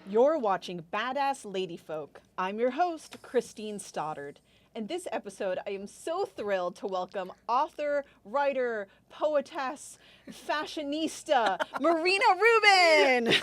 You're watching Badass Ladyfolk. I'm your host, Christine Stoddard. In this episode, I am so thrilled to welcome author, writer, poetess, fashionista, Marina Rubin.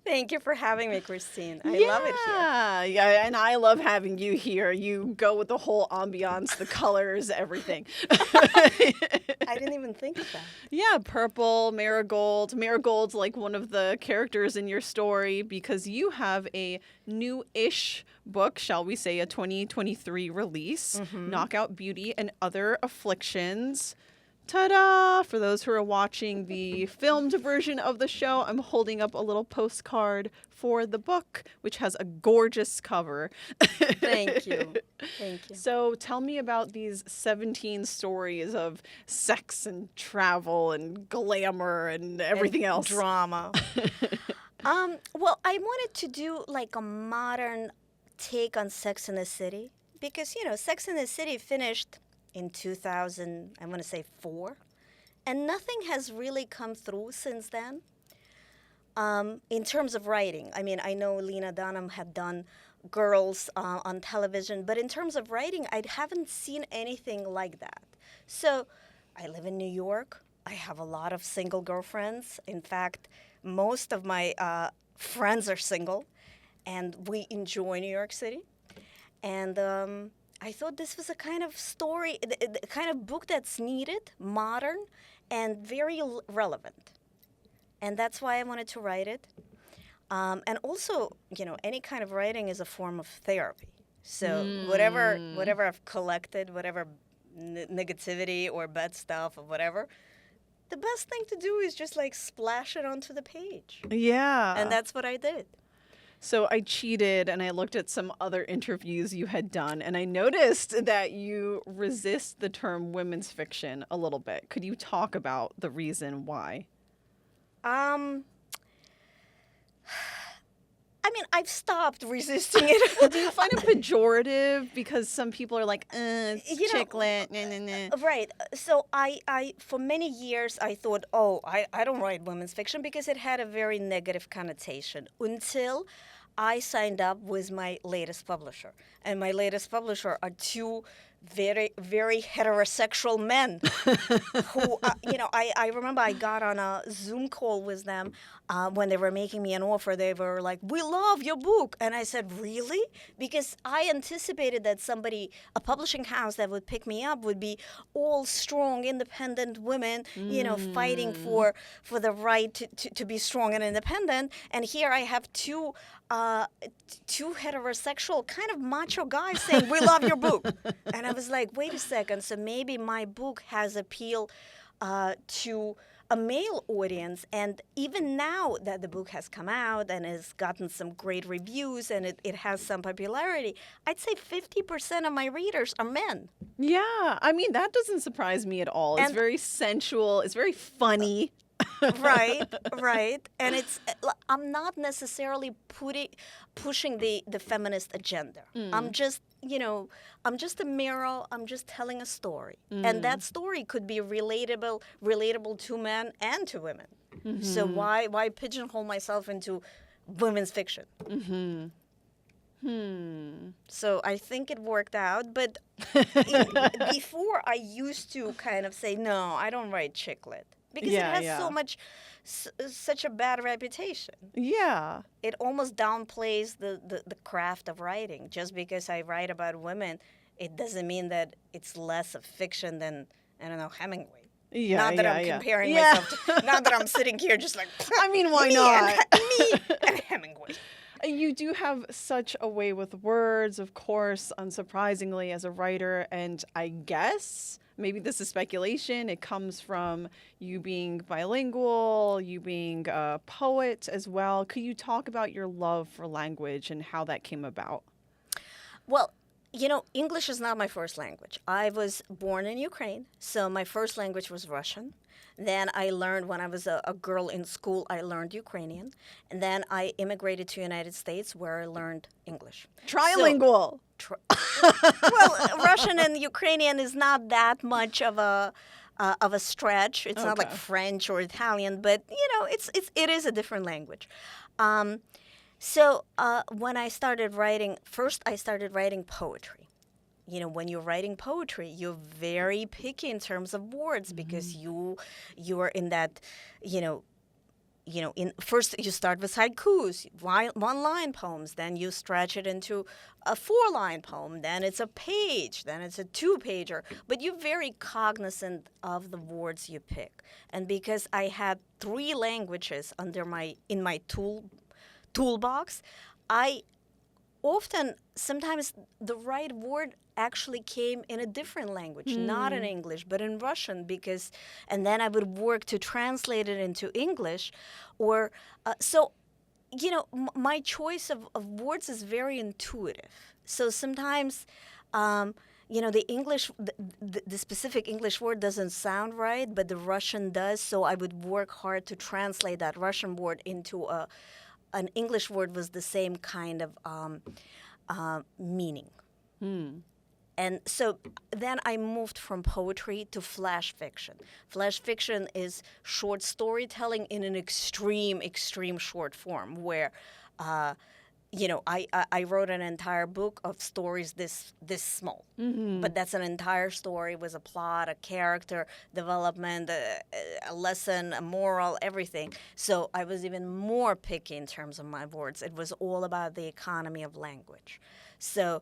Thank you for having me, Christine. I love it here. Yeah, and I love having you here. You go with the whole ambiance, the colors, everything. I didn't even think of that. Yeah, purple, marigold. Marigold's like one of the characters in your story because you have a new-ish book, shall we say, a 2023 release, Knockout Beauty and Other Afflictions. Ta-da! For those who are watching the filmed version of the show, I'm holding up a little postcard for the book, which has a gorgeous cover. Thank you. Thank you. So tell me about these 17 stories of sex and travel and glamour and everything else. Drama. Well, I wanted to do like a modern take on Sex and the City because, Sex and the City finished in 2000, I want to say 4, and nothing has really come through since then. In terms of writing, I mean, I know Lena Dunham had done Girls on television, but in terms of writing, I haven't seen anything like that. So I live in New York. I have a lot of single girlfriends. In fact, most of my friends are single, and we enjoy New York City. And I thought this was a kind of story, the kind of book that's needed, modern, and very relevant. And that's why I wanted to write it. And also, any kind of writing is a form of therapy. So whatever I've collected, whatever negativity or bad stuff or whatever, the best thing to do is just like splash it onto the page. Yeah. And that's what I did. So I cheated and I looked at some other interviews you had done, and I noticed that you resist the term women's fiction a little bit. Could you talk about the reason why? I mean, I've stopped resisting it. Do you find it pejorative? Because some people are like, it's chick lit, nah, nah, nah. Right. So I for many years, I thought, I don't write women's fiction because it had a very negative connotation until I signed up with my latest publisher. And my latest publisher are two very, very heterosexual men who, I remember I got on a Zoom call with them when they were making me an offer. They were like, "We love your book." And I said, "Really?" Because I anticipated that a publishing house that would pick me up would be all strong, independent women, fighting for the right to be strong and independent. And here I have two heterosexual kind of macho guys saying, "We love your book." And I was like, wait a second, so maybe my book has appeal to a male audience. And even now that the book has come out and has gotten some great reviews and it has some popularity, I'd say 50% of my readers are men. Yeah, I mean, that doesn't surprise me at all. It's very sensual. It's very funny. Right. And I'm not necessarily pushing the feminist agenda. I'm just a mirror. I'm just telling a story. And that story could be relatable to men and to women. Mm-hmm. So why pigeonhole myself into women's fiction? So I think it worked out. But before, I used to kind of say, no, I don't write chick lit. Because it has such a bad reputation. Yeah. It almost downplays the craft of writing. Just because I write about women, it doesn't mean that it's less of fiction than, I don't know, Hemingway. Yeah, not that I'm comparing myself to, not that I'm sitting here just like, I mean, why not? Me and Hemingway. You do have such a way with words, of course, unsurprisingly, as a writer. And I guess, maybe this is speculation, it comes from you being bilingual, you being a poet as well. Could you talk about your love for language and how that came about? Well, English is not my first language. I was born in Ukraine, so my first language was Russian. Then I learned, when I was a girl in school, I learned Ukrainian. And then I immigrated to the United States where I learned English. Trilingual. Well, Russian and Ukrainian is not that much of a stretch. It's not like French or Italian, but, it is a different language. So when I started writing, first I started writing poetry. When you're writing poetry, you're very picky in terms of words because you are in that, you know, in first you start with haikus, one-line poems, then you stretch it into a four-line poem, then it's a page, then it's a two-pager. But you're very cognizant of the words you pick. And because I had three languages in my toolbox, I sometimes the right word actually came in a different language, not in English, but in Russian, and then I would work to translate it into English, or my choice of words is very intuitive. So sometimes, the specific English word doesn't sound right, but the Russian does. So I would work hard to translate that Russian word into an English word with the same kind of meaning. And so then I moved from poetry to flash fiction. Flash fiction is short storytelling in an extreme short form where, I wrote an entire book of stories this small. But that's an entire story with a plot, a character development, a lesson, a moral, everything. So I was even more picky in terms of my words. It was all about the economy of language. So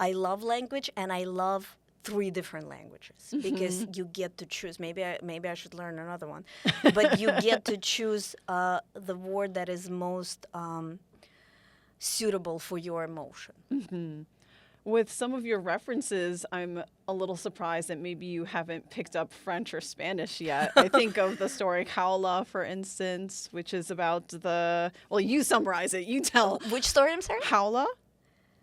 I love language, and I love three different languages because you get to choose. Maybe I should learn another one, but you get to choose the word that is most suitable for your emotion. With some of your references, I'm a little surprised that maybe you haven't picked up French or Spanish yet. I think of the story Jaula, for instance, which is about you summarize it. You tell. Which story, I'm sorry? Jaula,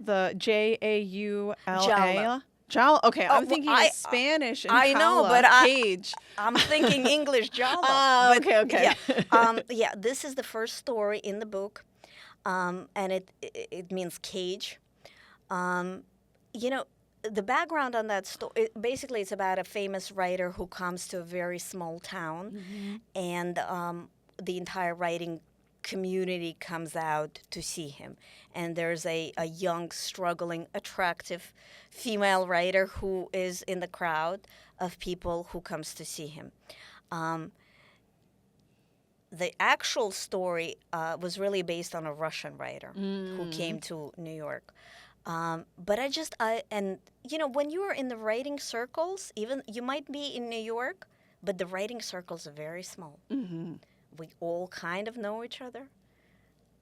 the Jaula. Jaula. Jaula. Okay, I'm thinking I- Spanish and I know, jaula, but cage. I'm thinking English, jaula. Okay. Yeah, this is the first story in the book, and it means cage. The background on that story, basically it's about a famous writer who comes to a very small town, and the entire writing community comes out to see him. And there's a young, struggling, attractive female writer who is in the crowd of people who comes to see him. The actual story was really based on a Russian writer who came to New York. But when you are in the writing circles, even you might be in New York, but the writing circles are very small. We all kind of know each other.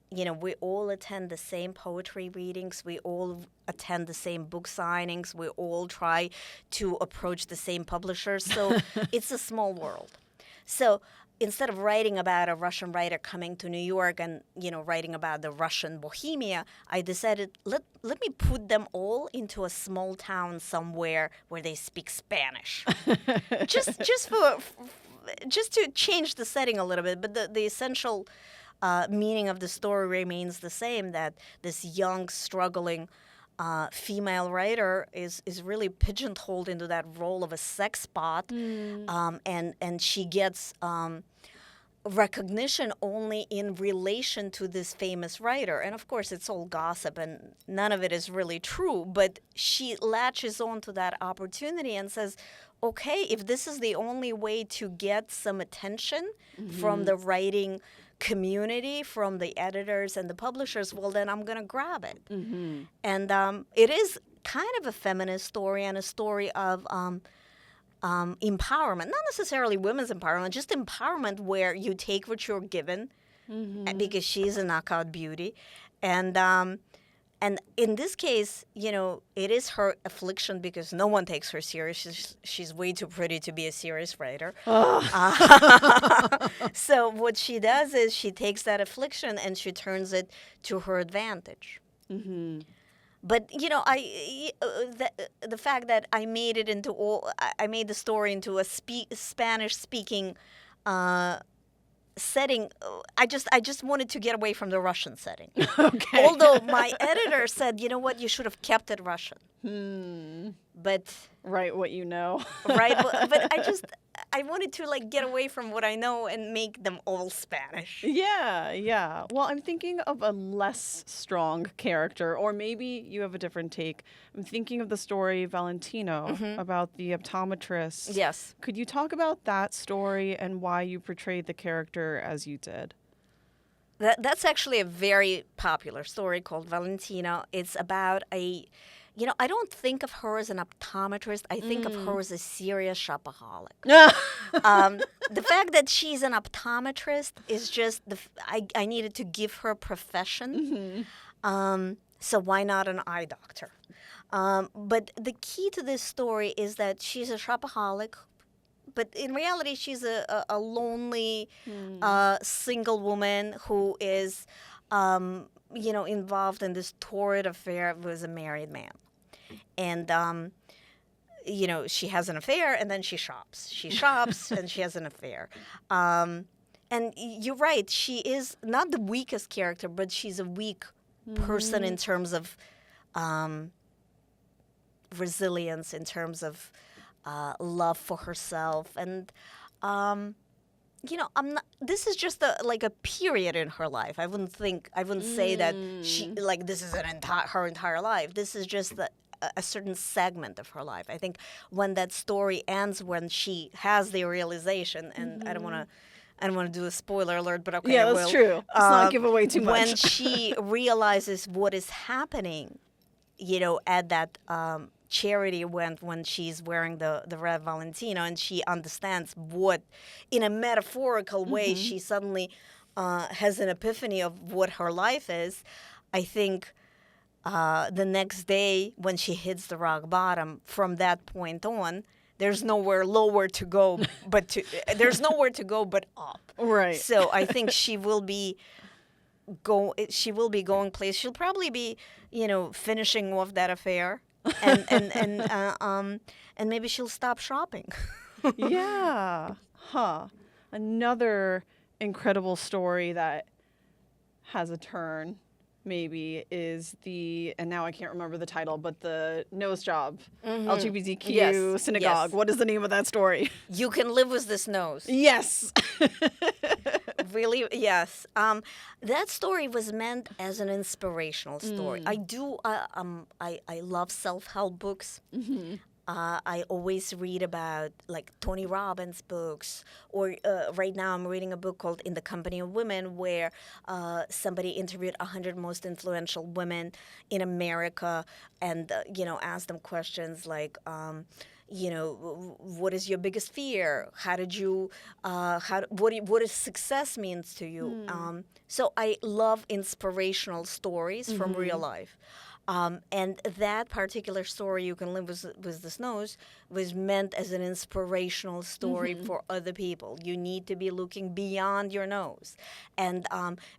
We all attend the same poetry readings. We all attend the same book signings. We all try to approach the same publishers. So it's a small world. So instead of writing about a Russian writer coming to New York and, writing about the Russian Bohemia, I decided, let me put them all into a small town somewhere where they speak Spanish. just to change the setting a little bit. But the essential meaning of the story remains the same, that this young, struggling female writer is really pigeonholed into that role of a sex bot, and she gets recognition only in relation to this famous writer. And of course, it's all gossip, and none of it is really true, but she latches on to that opportunity and says, okay, if this is the only way to get some attention from the writing community, from the editors and the publishers, well, then I'm going to grab it. And it is kind of a feminist story and a story of empowerment, not necessarily women's empowerment, just empowerment where you take what you're given, because she's a knockout beauty. And in this case, it is her affliction because no one takes her serious. She's way too pretty to be a serious writer. So what she does is she takes that affliction and she turns it to her advantage. But the fact that I made the story into a Spanish-speaking setting, I just wanted to get away from the Russian setting. Okay. Although my editor said, you know what, you should have kept it Russian. But write what you know. right, but I wanted to like get away from what I know and make them all Spanish. Yeah, yeah. Well, I'm thinking of a less strong character, or maybe you have a different take. I'm thinking of the story Valentino about the optometrist. Yes. Could you talk about that story and why you portrayed the character as you did? That's actually a very popular story called Valentino. It's about I don't think of her as an optometrist. I think of her as a serious shopaholic. The fact that she's an optometrist is just I needed to give her a profession. So why not an eye doctor? But the key to this story is that she's a shopaholic, but in reality, she's a lonely single woman who is, involved in this torrid affair with a married man. And, she has an affair and then she shops. She shops and she has an affair. And you're right, she is not the weakest character, but she's a weak person in terms of resilience, in terms of love for herself. And, I'm not. This is just a period in her life. I wouldn't say that she this is her entire life. This is just a certain segment of her life. I think when that story ends, when she has the realization, and I don't want to do a spoiler alert, but okay, yeah, I that's will. true. Let's not give away too much. When she realizes what is happening, at that charity event when she's wearing the red Valentino, and she understands what, in a metaphorical way, she suddenly has an epiphany of what her life is. I think the next day when she hits the rock bottom, from that point on, there's nowhere lower to go but up. Right. So I think she will be going place. She'll probably be, finishing off that affair, and maybe she'll stop shopping. Yeah. Huh. Another incredible story that has a turn maybe is and now I can't remember the title, but the nose job, LGBTQ synagogue. Yes. What is the name of that story? You can live with this nose. Yes. Really? Yes. That story was meant as an inspirational story. I do. I love self-help books. I always read about Tony Robbins books, or right now I'm reading a book called In the Company of Women, where somebody interviewed 100 most influential women in America, and asked them questions like, what is your biggest fear? How did you? What does success means to you? So I love inspirational stories from real life. And that particular story, You Can Live with This Nose, was meant as an inspirational story for other people. You need to be looking beyond your nose. And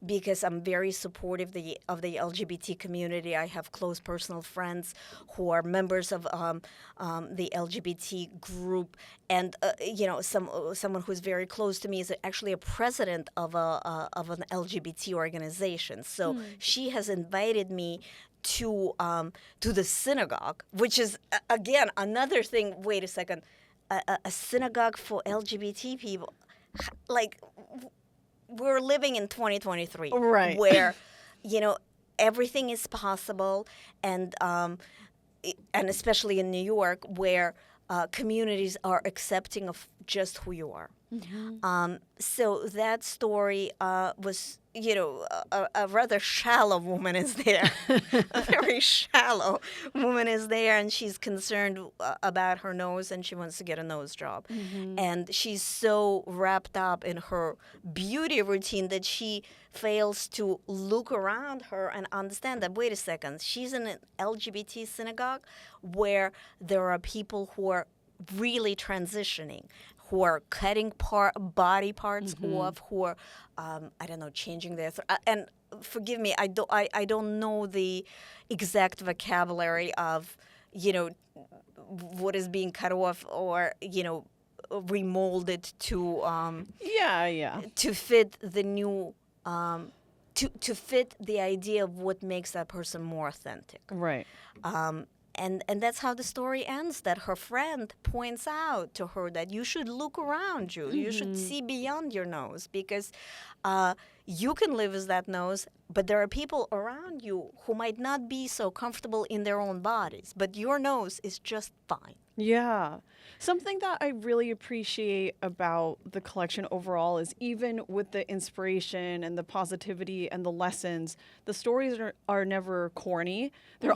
because I'm very supportive of the LGBT community, I have close personal friends who are members of the LGBT group. And, someone who's very close to me is actually a president of an LGBT organization. So she has invited me to the synagogue, which is again another thing. Wait a second, a synagogue for LGBT people? We're living in 2023, right? Where everything is possible, and especially in New York, where communities are accepting of just who you are. So that story was, a rather shallow woman is there. A very shallow woman is there, and she's concerned about her nose, and she wants to get a nose job. And she's so wrapped up in her beauty routine that she fails to look around her and understand that, wait a second, she's in an LGBT synagogue where there are people who are really transitioning, who are cutting body parts off, who are, changing their and forgive me, I don't know the exact vocabulary of, what is being cut off or, remolded to to fit the new to fit the idea of what makes that person more authentic. Right. and that's how the story ends, that her friend points out to her that you should look around you. You should see beyond your nose, because you can live as that nose, but there are people around you who might not be so comfortable in their own bodies, but your nose is just fine. Yeah. Something that I really appreciate about the collection overall is, even with the inspiration and the positivity and the lessons, the stories are never corny. They're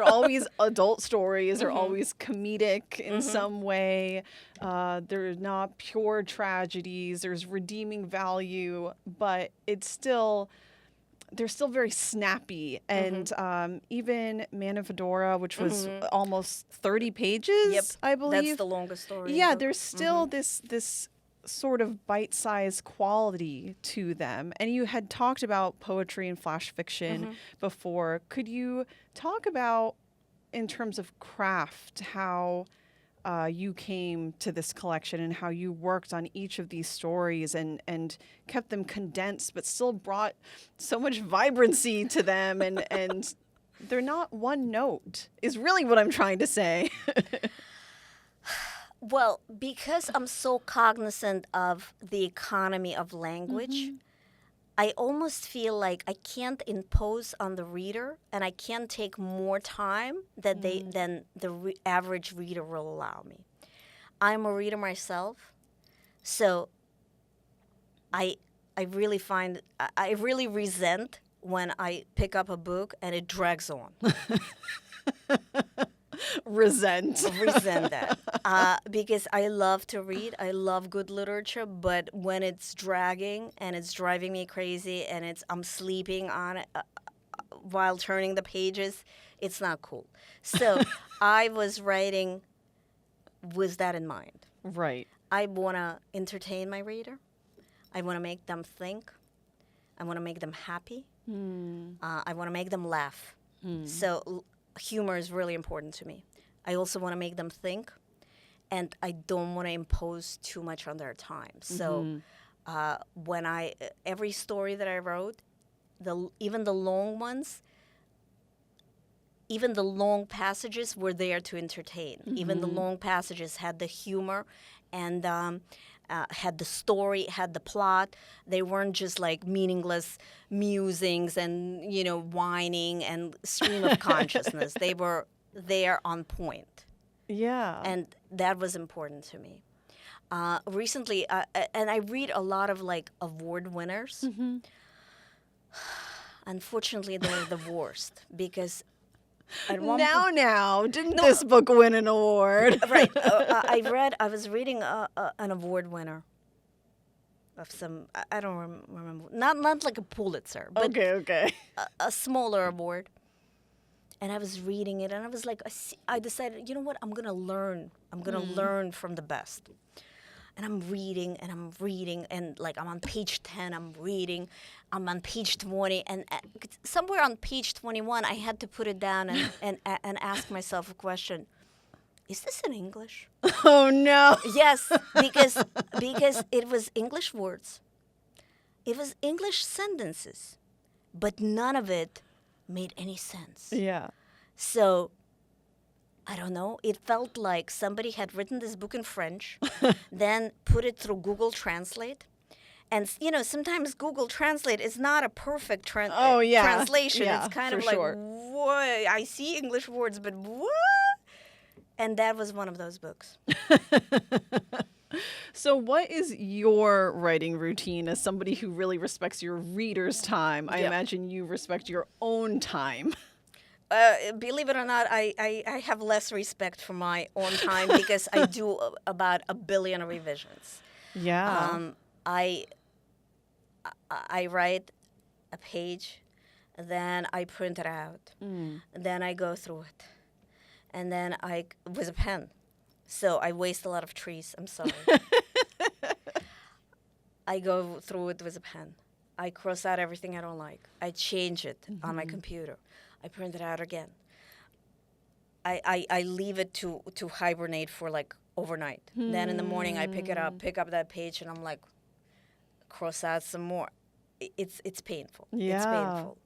always adult stories. They're always comedic in some way. They're not pure tragedies. There's redeeming value, but they're still very snappy. And even Man in Fedora, which was almost 30 pages, I believe. That's the longest story. Yeah, there's still this sort of bite-sized quality to them. And you had talked about poetry and flash fiction before. Could you talk about, in terms of craft, how you came to this collection and how you worked on each of these stories and kept them condensed, but still brought so much vibrancy to them, and they're not one note, is really what I'm trying to say. Well, because I'm so cognizant of the economy of language, I almost feel like I can't impose on the reader, and I can't take more time than the average reader will allow me. I'm a reader myself, so I really resent when I pick up a book and it drags on. Resent that because I love to read. I love good literature, but when it's dragging and it's driving me crazy and I'm sleeping on it while turning the pages, it's not cool. So I was writing with that in mind. Right. I want to entertain my reader. I want to make them think. I want to make them happy. I want to make them laugh. So humor is really important to me. I also want to make them think, and I don't want to impose too much on their time. So every story that I wrote, even the long ones, even the long passages were there to entertain. Even the long passages had the humor and had the story, had the plot. They weren't just like meaningless musings and, whining and stream of consciousness. They were there on point. Yeah. And that was important to me. Recently, and I read a lot of like award winners. Unfortunately, they're the worst because didn't this book win an award? Right. I was reading an award winner of some, I don't remember, not like a Pulitzer, but okay. a smaller award. And I was reading it, and I was like, I decided, you know what, I'm going to learn. I'm going to learn from the best. And I'm reading, and like I'm on page 10, I'm reading, I'm on page 20, and somewhere on page 21, I had to put it down and ask myself a question. Is this in English? Oh, no. Yes, because it was English words. It was English sentences, but none of it made any sense. Yeah. So I don't know. It felt like somebody had written this book in French, then put it through Google Translate. And, sometimes Google Translate is not a perfect translation. Yeah, it's kind of like, what? I see English words, but what? And that was one of those books. So what is your writing routine as somebody who really respects your reader's time? I imagine you respect your own time. Believe it or not, I have less respect for my own time because I do about 1 billion revisions. Yeah. I write a page, then I print it out, then I go through it, and then with a pen. So I waste a lot of trees. I'm sorry. I go through it with a pen. I cross out everything I don't like. I change it on my computer. I print it out again. I leave it to hibernate for like overnight. Then in the morning I pick up that page, and I'm like, cross out some more. It's painful. Yeah. It's painful.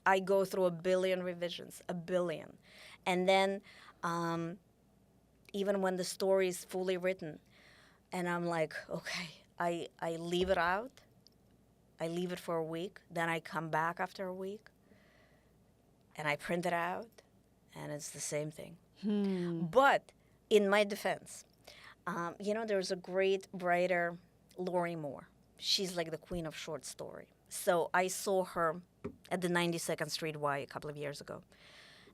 I go through 1 billion revisions, 1 billion. And then even when the story is fully written, and I'm like, okay, I leave it out. I leave it for a week. Then I come back after a week, and I print it out, and it's the same thing. But in my defense, there's a great writer, Lori Moore. She's like the queen of short story. So I saw her at the 92nd Street Y a couple of years ago.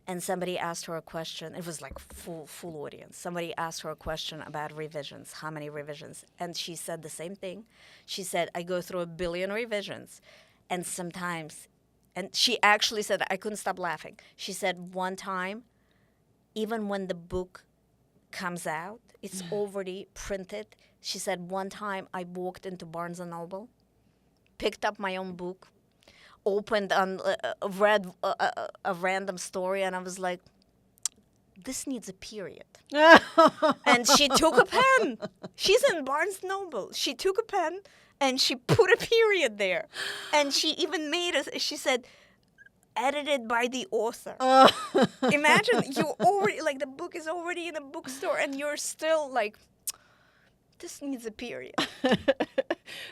And somebody asked her a question. It was like full audience. Somebody asked her a question about revisions. How many revisions? And she said the same thing. She said, I go through 1 billion revisions. And sometimes, and she actually said, I couldn't stop laughing. She said one time, even when the book comes out, it's already printed. She said one time I walked into Barnes & Noble, picked up my own book, opened and read a random story, and I was like, this needs a period. And she took a pen. She's in Barnes Noble. She took a pen and she put a period there. And she even made she said, edited by the author. Imagine you already, like, the book is already in a bookstore and you're still like, this needs a period.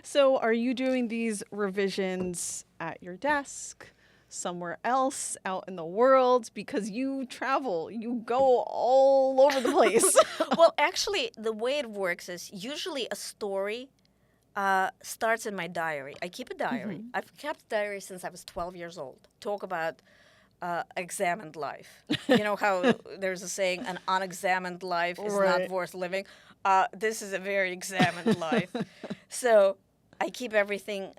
So are you doing these revisions at your desk, somewhere else, out in the world? Because you travel, you go all over the place. Well, actually, the way it works is usually a story starts in my diary. I keep a diary. I've kept a diary since I was 12 years old. Talk about examined life. You know how there's a saying, an unexamined life is not worth living? This is a very examined life. So I keep everything,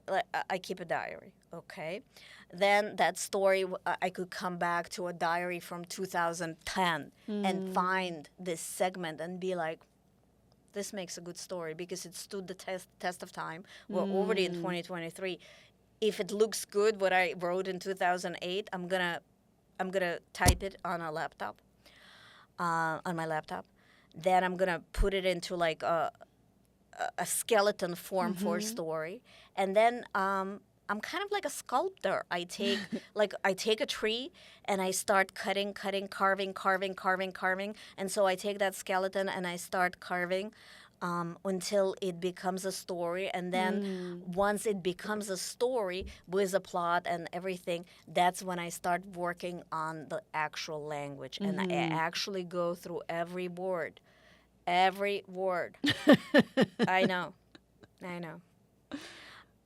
I keep a diary, okay? Then that story, I could come back to a diary from 2010 and find this segment and be like, this makes a good story because it stood the test of time. We're already in 2023. If it looks good, what I wrote in 2008, I'm gonna type it on a laptop, on my laptop. Then I'm gonna put it into like a skeleton form for a story, and then I'm kind of like a sculptor. I take a tree and I start cutting, carving, and so I take that skeleton and I start carving until it becomes a story. And then once it becomes a story with a plot and everything, that's when I start working on the actual language, and I actually go through every word. Every word. I know.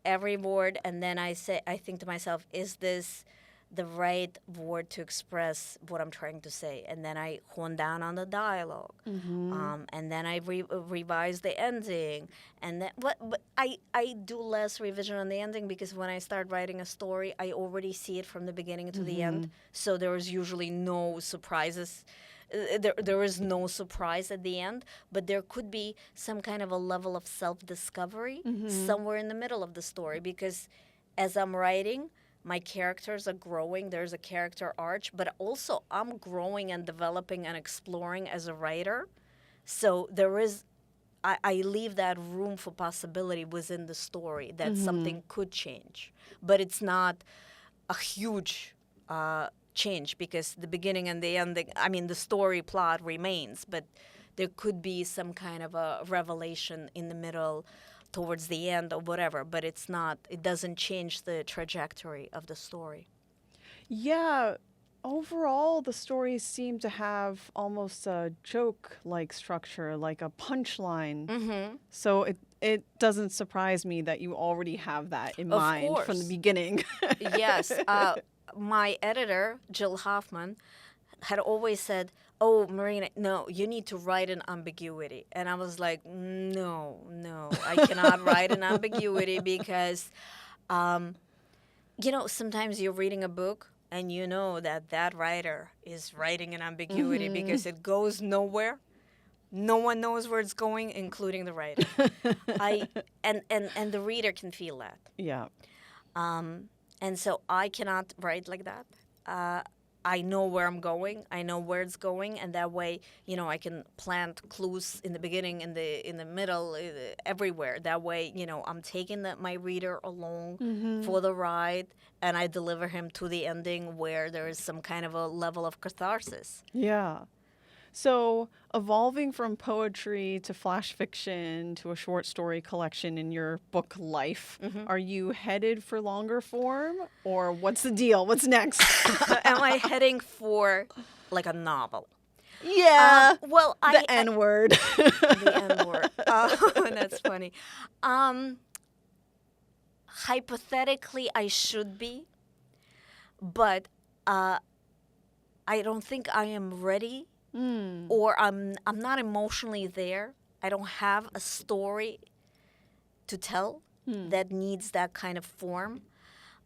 Every word, and then I think to myself, is this the right word to express what I'm trying to say? And then I hone down on the dialogue, and then I revise the ending, and then but I do less revision on the ending because when I start writing a story, I already see it from the beginning to the end, so there is usually no surprises. There is no surprise at the end, but there could be some kind of a level of self-discovery somewhere in the middle of the story, because as I'm writing, my characters are growing. There's a character arc, but also I'm growing and developing and exploring as a writer. So there is, I leave that room for possibility within the story that something could change, but it's not a huge change, because the beginning and the ending, I mean, the story plot remains, but there could be some kind of a revelation in the middle towards the end or whatever, but it doesn't change the trajectory of the story. Yeah, overall, the stories seem to have almost a joke-like structure, like a punchline. So it doesn't surprise me that you already have that in mind from the beginning. Yes. My editor, Jill Hoffman, had always said, oh, Marina, no, you need to write an ambiguity. And I was like, no, I cannot write an ambiguity because, sometimes you're reading a book and you know that writer is writing an ambiguity because it goes nowhere. No one knows where it's going, including the writer. And the reader can feel that. Yeah. And so I cannot write like that. I know where I'm going. I know where it's going, and that way, I can plant clues in the beginning, in the middle, everywhere. That way, I'm taking my reader along for the ride, and I deliver him to the ending where there is some kind of a level of catharsis. Yeah. So, evolving from poetry to flash fiction to a short story collection in your book life, are you headed for longer form, or what's the deal? What's next? Am I heading for like a novel? Yeah. Well, the N word. The N word. That's funny. Hypothetically, I should be, but I don't think I am ready. Or I'm not emotionally there. I don't have a story to tell that needs that kind of form.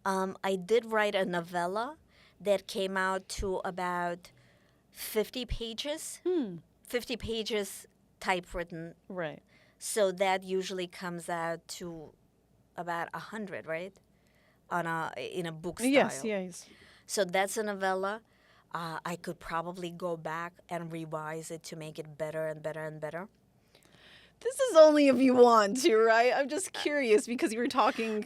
I did write a novella that came out to about 50 pages. 50 pages typewritten. Right. So that usually comes out to about 100, right? In a book style. Yes. So that's a novella. I could probably go back and revise it to make it better and better and better. This is only if you want to, right? I'm just curious because you were talking.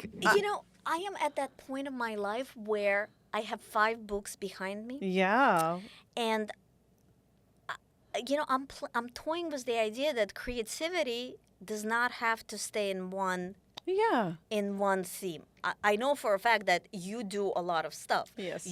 I am at that point of my life where I have 5 books behind me. Yeah. And, I'm toying with the idea that creativity does not have to stay in one theme. I know for a fact that you do a lot of stuff. Yes.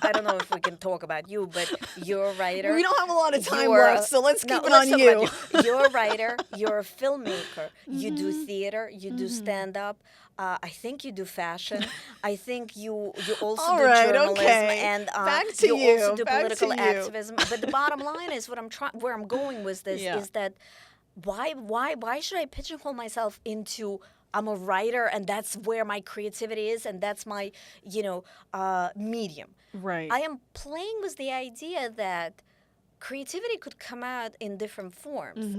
I don't know if we can talk about you, but you're a writer. We don't have a lot of time left, so let's keep it on you. You're a writer. You're a filmmaker. You do theater. You do stand-up. I think you do fashion. I think you also do journalism, and back to you also do political activism. But the bottom line is where I'm going with this is that why should I pigeonhole myself into I'm a writer and that's where my creativity is and that's my medium. Right. I am playing with the idea that creativity could come out in different forms.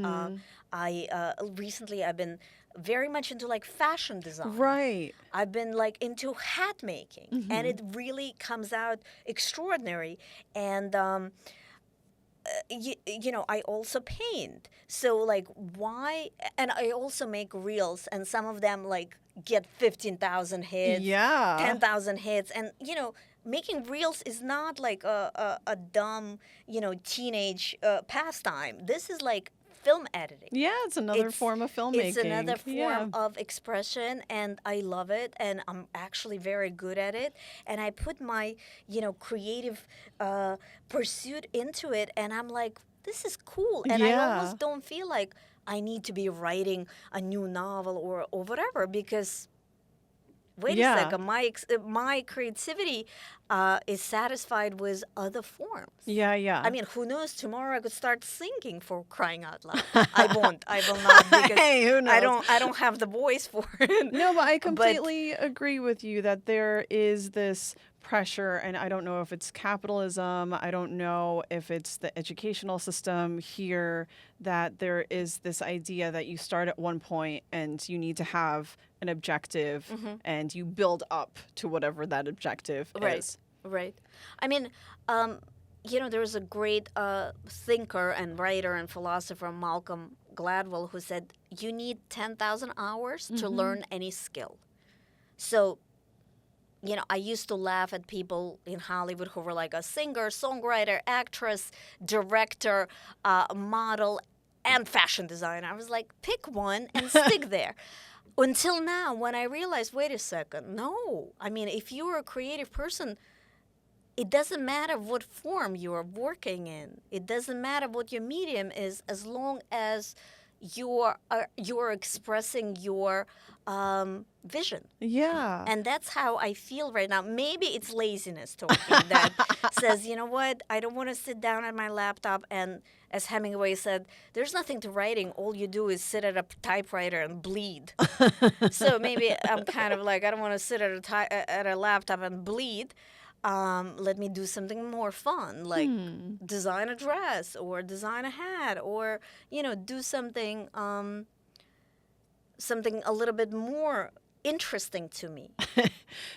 Recently I've been very much into like fashion design. Right. I've been like into hat making, and it really comes out extraordinary. And I also paint. So like why? And I also make reels, and some of them like get 15,000 hits, 10,000 hits, and making reels is not like a dumb teenage pastime. This is like film editing. Yeah, it's another form of filmmaking. It's another form of expression, and I love it, and I'm actually very good at it. And I put my, creative pursuit into it, and I'm like, this is cool. And I almost don't feel like I need to be writing a new novel or whatever, because wait a second, my creativity is satisfied with other forms. Yeah. I mean, who knows? Tomorrow I could start singing, for crying out loud. I won't. I will not, because who knows? I don't have the voice for it. No, but I completely agree with you that there is this pressure, and I don't know if it's capitalism, I don't know if it's the educational system here, that there is this idea that you start at one point and you need to have an objective and you build up to whatever that objective is. Right. I mean, there was a great thinker and writer and philosopher, Malcolm Gladwell, who said, you need 10,000 hours to learn any skill. So, I used to laugh at people in Hollywood who were like a singer, songwriter, actress, director, model, and fashion designer. I was like, pick one and stick there. Until now, when I realized, wait a second, no. I mean, if you're a creative person, it doesn't matter what form you are working in. It doesn't matter what your medium is, as long as you're expressing your vision. Yeah. And that's how I feel right now. Maybe it's laziness talking that says, you know what, I don't want to sit down at my laptop and, as Hemingway said, there's nothing to writing. All you do is sit at a typewriter and bleed. So maybe I'm kind of like, I don't want to sit at a laptop and bleed. Let me do something more fun, like design a dress or design a hat, or do something a little bit more interesting to me.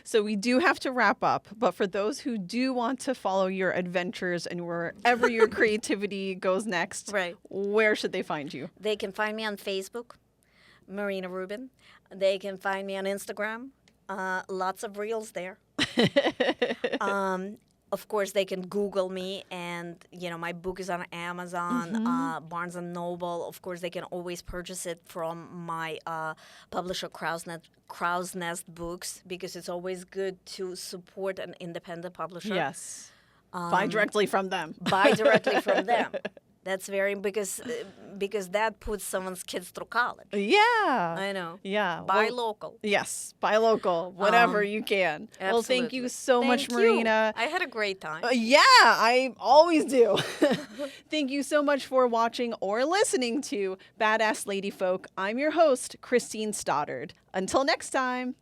So we do have to wrap up, but for those who do want to follow your adventures and wherever your creativity goes next, Right. where should they find you? They can find me on Facebook, Marina Rubin. They can find me on Instagram. Lots of reels there. Of course, they can Google me, and my book is on Amazon, Barnes and Noble. Of course, they can always purchase it from my publisher, Crow's Nest Books, because it's always good to support an independent publisher. Yes. Buy directly from them. Buy directly from them. That's very because that puts someone's kids through college. Yeah. I know. Yeah. Buy local. Yes. Buy local. Whatever you can. Absolutely. Well, thank you so much, Thank you. Marina. I had a great time. Yeah, I always do. Thank you so much for watching or listening to Badass Lady Folk. I'm your host, Christine Stoddard. Until next time.